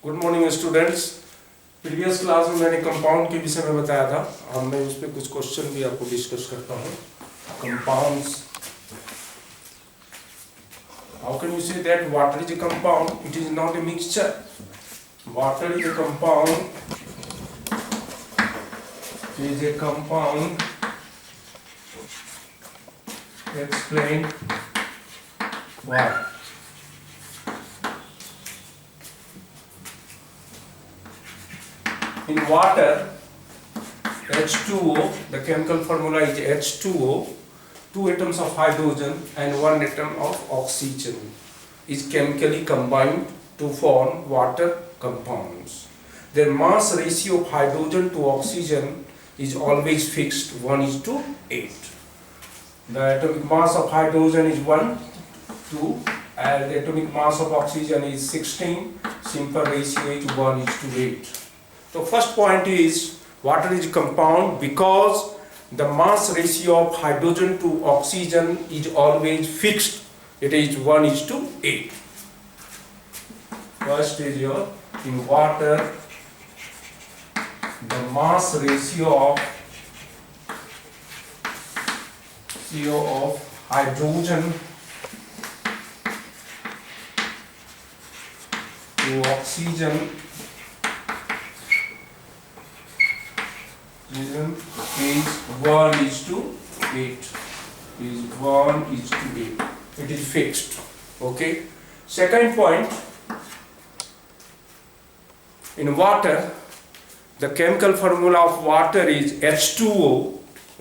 Good morning students. Previous class में मैंने compound के विषय में बताया था और मैं उस पर कुछ क्वेश्चन भी आपको डिस्कस करता हूँ। Compounds, how can you say that water is a compound? It is not a mixture. Water is a compound, is a compound. Explain why. In water, H2O, the chemical formula is H2O, two atoms of hydrogen and one atom of oxygen is chemically combined to form water compounds. Their mass ratio of hydrogen to oxygen is always fixed 1:8. The atomic mass of hydrogen is 1, 2, and the atomic mass of oxygen is 16. Simple ratio is 1:8. So first point is water is compound because the mass ratio of hydrogen to oxygen is always fixed. It is 1:8. First is your in water the mass ratio of hydrogen to oxygen is 1:8. Is 1:8. It is fixed. Okay. Second point, in water the chemical formula of water is H2O.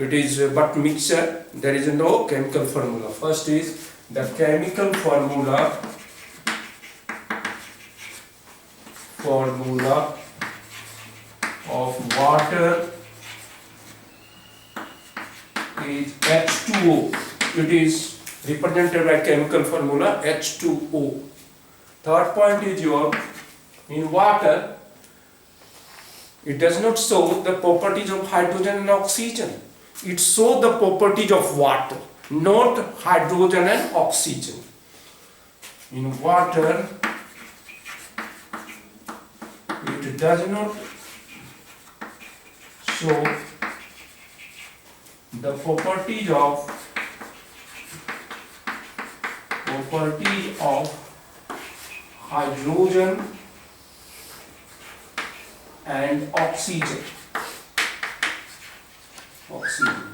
It is but mixture. There is no chemical formula. First is the chemical formula of water is H2O. It is represented by chemical formula H2O. Third point is your in water it does not show the properties of hydrogen and oxygen. It shows the properties of water, not hydrogen and oxygen. In water, it does not show the properties of hydrogen and oxygen.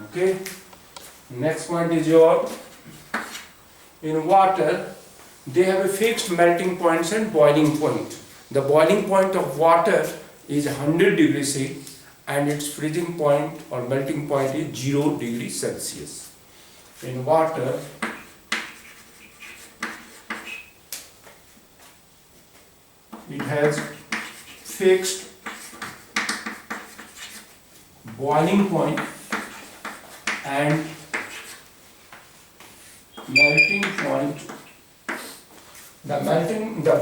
Okay. Next point is your in water they have a fixed melting points and boiling point. The boiling point of water is 100 degrees C and its freezing point or melting point is 0 degrees Celsius. In water it has fixed boiling point and melting point. The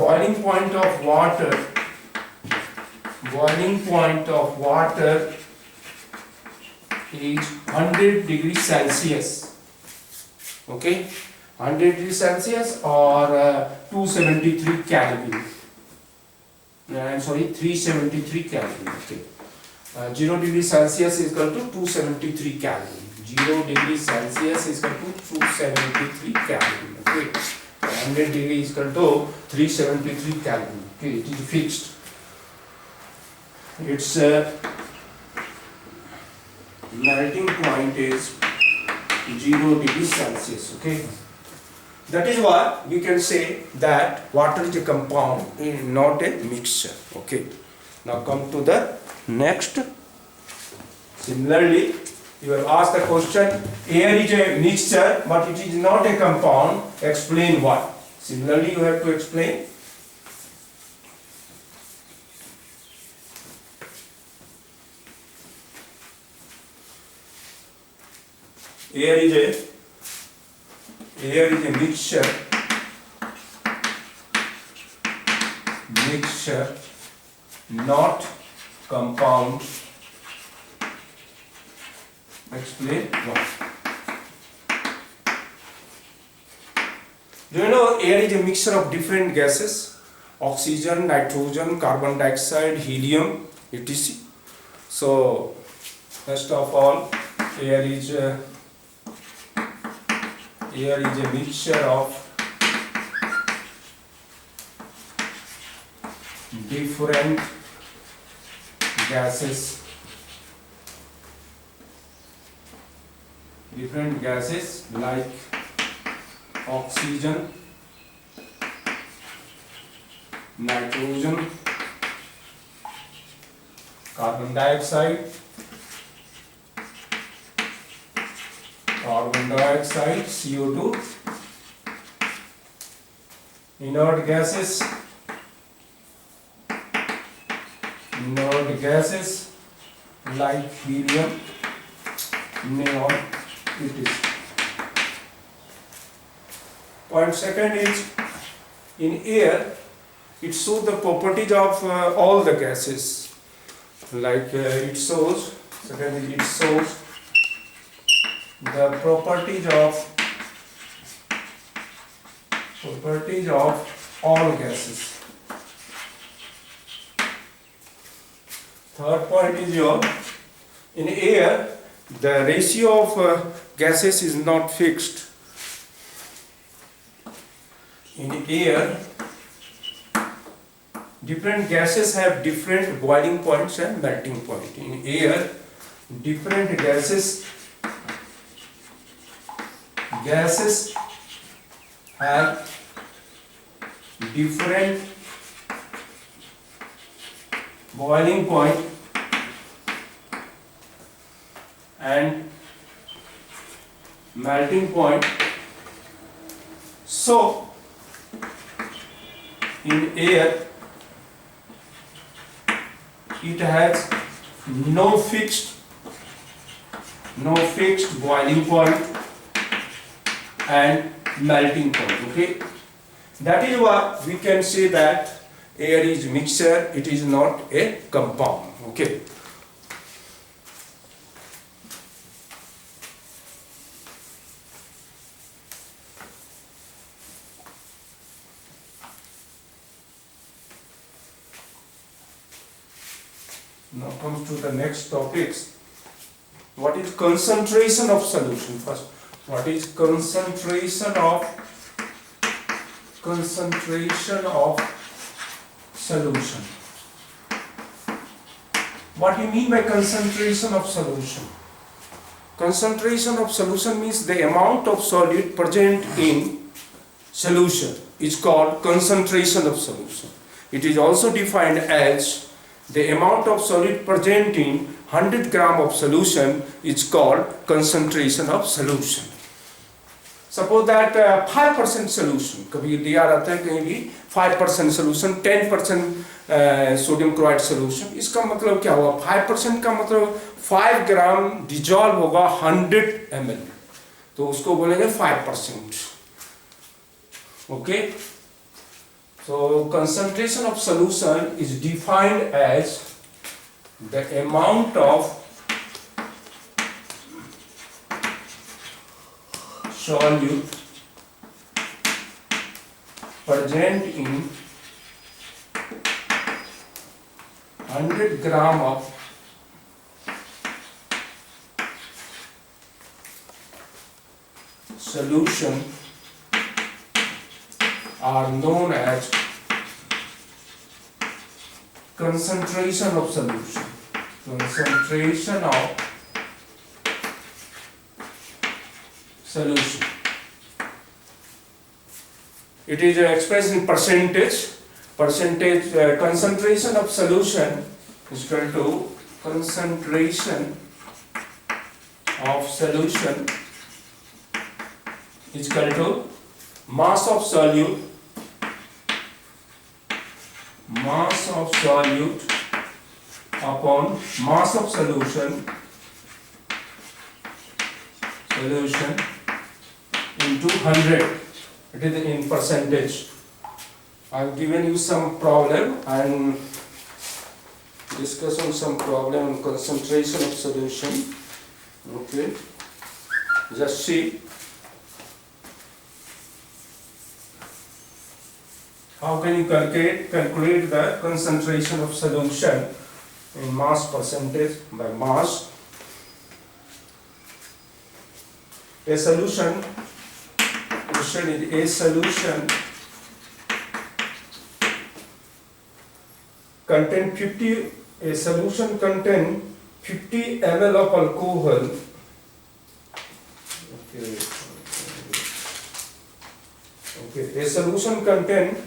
boiling point of water is 100 degrees Celsius. Okay, 100 degrees Celsius or 273 Kelvin. I'm sorry, 373 Kelvin. Okay. 0 degrees Celsius is equal to 273 Kelvin. 0 degrees Celsius is equal to 273 Kelvin. Okay. 100 degrees is equal to 373 Kelvin. Okay, it is fixed. Its melting point is 0 degrees Celsius. Okay. That is why we can say that water is a compound, not a mixture. Okay. Now come to the next. Similarly, you have asked the question, air is a mixture but it is not a compound. Explain why. Similarly, you have to explain. Air is a mixture, not compound. Explain why. Do you know air is a mixture of different gases? oxygen, nitrogen, carbon dioxide, helium, etc. So first of all, air is a mixture of different gases like oxygen, nitrogen, carbon dioxide, CO2, inert gases like helium, neon, etc. Point second is, in air it shows the properties of all the gases, like it shows the properties of all gases. Third point is in air the ratio of gases is not fixed. In air, different gases have different boiling points and melting point. In air, different gases have different boiling point and melting point. So in air it has no fixed boiling point and melting point. Okay, that is why we can say that air is mixture, it is not a compound. Okay. Now comes to the next topics. What is concentration of solution? First, what is concentration of solution? What do you mean by concentration of solution? Concentration of solution means the amount of solid present in solution is called concentration of solution. It is also defined as the amount of solid present in 100 gram of solution is called concentration of solution. Suppose that 5% solution, कभी दिया रहता है कहीं भी 5% solution, 10% sodium chloride solution, इसका मतलब क्या हुआ? 5% का मतलब 5 ग्राम डिजॉल्व होगा 100 ml, तो उसको बोलेंगे 5%. Okay. So concentration of solution is defined as the amount of solute present in 100 gram of solution are known as concentration of solution. Concentration of solution. It is expressed in percentage. Concentration of solution is equal to concentration of solution is equal to mass of solute upon mass of solution into 100. It is in percentage. I have given you some problem and discuss on some problem on concentration of solution. Okay, just see. how can you calculate the concentration of solution in mass percentage by mass? A solution, question is a solution contain 50, a solution contain 50 ml of alcohol. Okay, a solution contain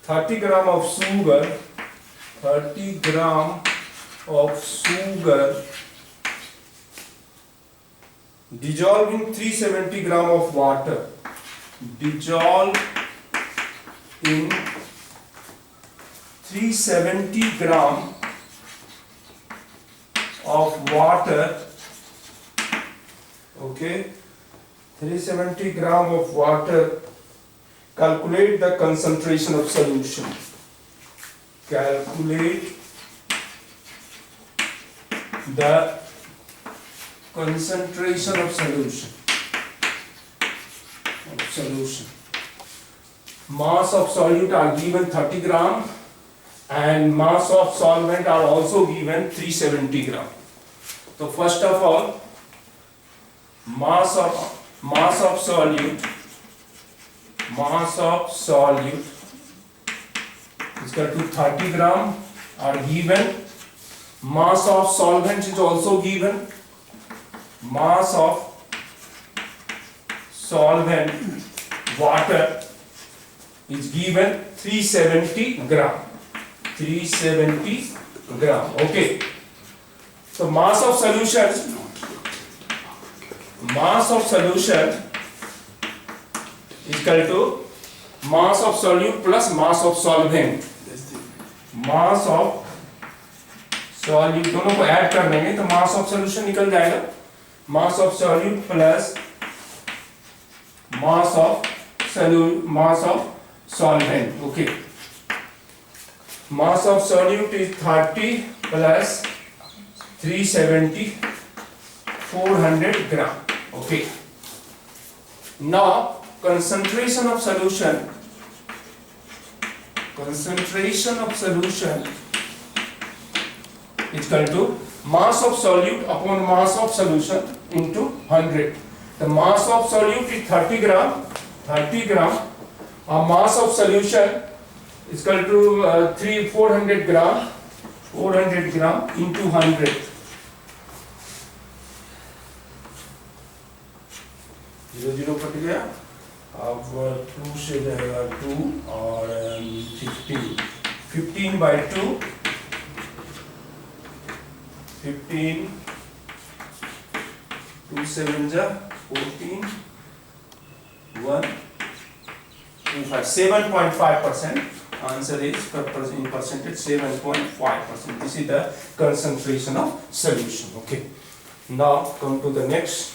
30 gram of sugar, 30 gram of sugar dissolved in 370 gram of water, dissolved in 370 gram of water. Okay, 370 gram of water. Calculate the concentration of solution. Calculate the concentration of solution. Mass of solute are given 30 gram and mass of solvent are also given 370 gram. So first of all, mass of solute is equal to 30 gram are given. Mass of solvent is also given. Mass of solvent water is given 370 gram. 370 gram. Okay. So mass of solution is equal to mass of solute plus mass of solvent. Mass of solute दोनों को add कर देंगे तो mass of solution निकल जाएगा. Mass of solute plus mass of solvent. Okay, mass of solute is 30 plus 370, 400 gram. Okay, now concentration of solution is equal to mass of solute upon mass of solution into 100. The mass of solute is 30 gram. Mass of solution is equal to 400 gram. 400 gram into 100. 0 cut गया. अब 2 से जाएगा 2 और 15 by 2, 15, 2 7 जा 14, 1 2 5, 7.5%. Answer is in percentage 7.5%. This is the concentration of solution. Okay, now come to the next.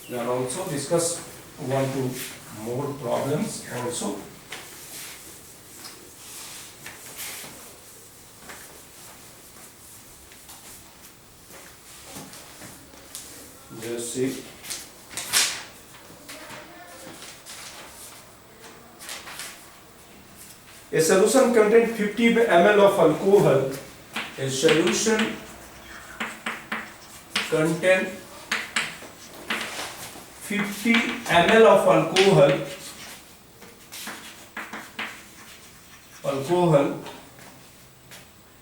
We are also discuss 1 to more problems also. Just see. A solution contains 50 ml of alcohol. A solution contains 50 ml of alcohol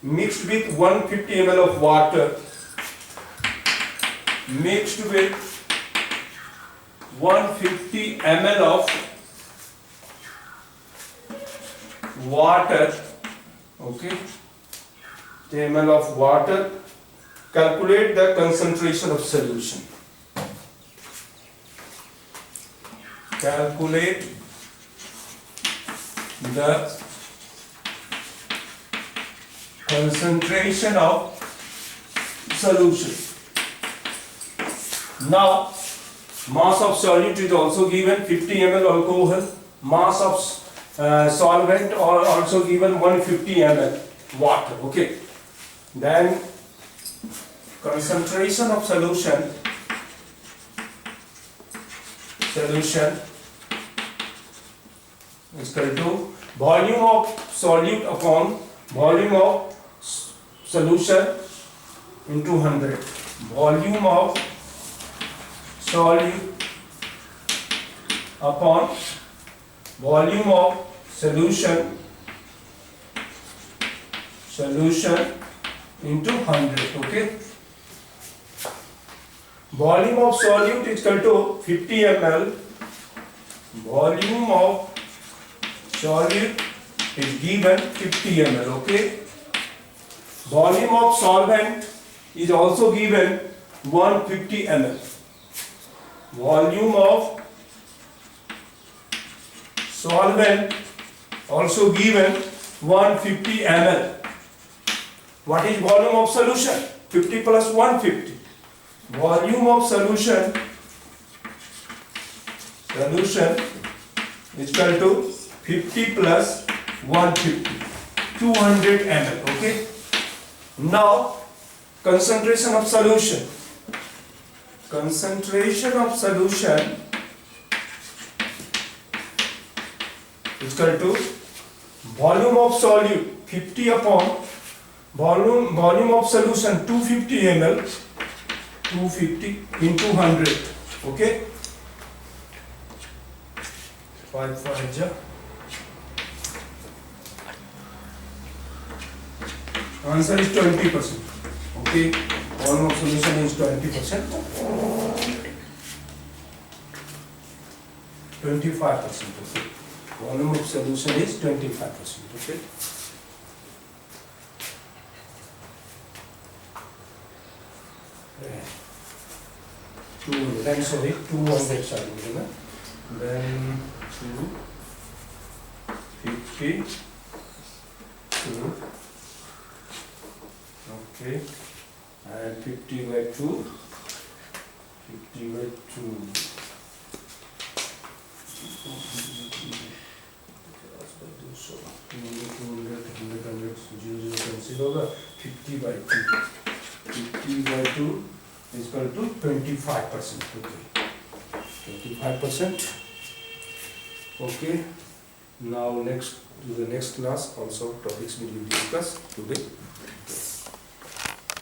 mixed with 150 ml of water. Mixed with 150 ml of water. Okay, 10 ml of water. Calculate the concentration of solution. Calculate the concentration of solution. Now, mass of solute is also given 50 ml alcohol. Mass of solvent are also given 150 ml water. Okay. Then concentration of solution is equal to volume of solute upon volume of solution into 100. Volume of solute upon volume of solution into 100. Okay. Volume of solute is equal to 50 ml. Volume of solute is given 50 ml. Okay. Volume of solvent is also given 150 ml. Volume of solvent also given 150 ml. What is volume of solution? 50 plus 150. Volume of solution is equal to 50 plus 150, 200 ml. Okay. Now concentration of solution. Concentration of solution is equal to volume of solute 50 upon volume of solution 250 ml, 250 into 100. Okay. 5 5 ja. Answer is 20%. Okay. Volume of solution is 20%. 25%. Okay. Volume of solution is 25%. Okay. Then sorry, 200 side, then 250 2, okay, and 50 by 2, 50 by 2. So 200 cancel होगा, 50 by 2. 50 by 2 is equal to 25%. Okay. 25%. Okay. Now next to the next class also topics we will discuss today.